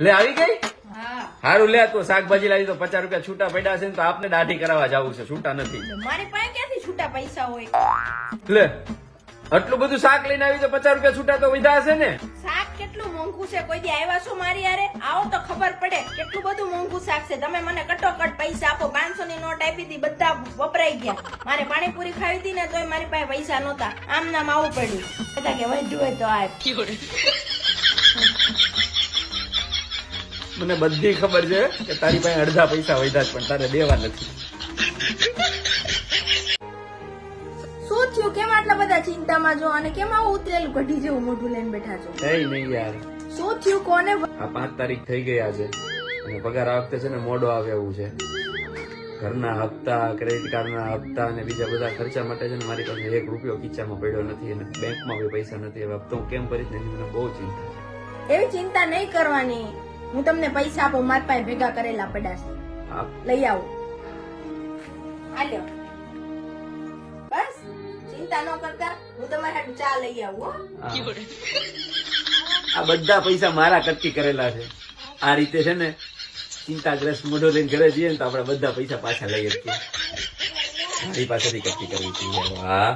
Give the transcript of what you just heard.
લે આવી ગઈ હા હારું લે તો શાકભાજી લાવી તો 50 રૂપિયા છૂટા પડ્યા છે ને તો આપને દાઢી કરાવવા જવું છે છૂટા નથી મારી પાસે ક્યાંથી છૂટા પૈસા હોય લે આટલું બધું શાક લઈને આવી તો 50 રૂપિયા છૂટા તો વધ્યા હશે ને શાક કેટલું મોંઘું છે કોઈ દી આવ્યા છો મારી યારે આવો તો ખબર પડે કેટલું બધું મોંઘું શાક છે તમે મને કટોકટ પૈસા આપો 500 ની નોટ આપી હતી બધા વપરાઈ ગયા મારે પાણીપુરી ખાવી હતી ને તોય મારી પાસે પૈસા નહોતા આમ નામ આવું પડ્યું બધા કે વધ્યું હોય તો આપ મને બધી ખબર છે કે તારી પાસે અડધા પૈસા વધ્યા છે પણ તારે દેવા નથી શું થયું કેમ આટલા બધા ચિંતામાં છો અને કેમ આવું ઉતરેલું કઢી જેવું મોઢું લઈને બેઠા છો કઈ નહીં યાર શું થયું કોને આ 5 તારીખ થઈ ગઈ આજે અને પગાર આ વખતે છે ને મોડો આવે એવું છે ઘરના હપ્તા ક્રેડિટ કાર્ડના હપ્તા અને બીજા બધા ખર્ચા માટે છે ને મારી પાસે 1 રૂપિયો ખીચામાં પડ્યો નથી અને બેંકમાં બી પૈસા નથી હવે હપ્તો હું કેમ ભરીશ ને એની મને બહુ ચિંતા છે એવી ચિંતા નહીં કરવાની હું તમને પૈસા આપું મારી પાસે ભેગા કરેલા પડ્યા છે લઈ આવો આલ્યો બસ ચિંતા ન કરતા હું તમારા હાટુ ચા લઈ આવું હો આ બધા પૈસા મારા કટકી કરેલા છે આ રીતે છે ને ચિંતાગ્રસ્ત મોઢો લઈને ઘરે જઈએ ને તો આપણે બધા પૈસા પાછા લઈએ છીએ મારી પાસેથી કટકી કરવી છે હા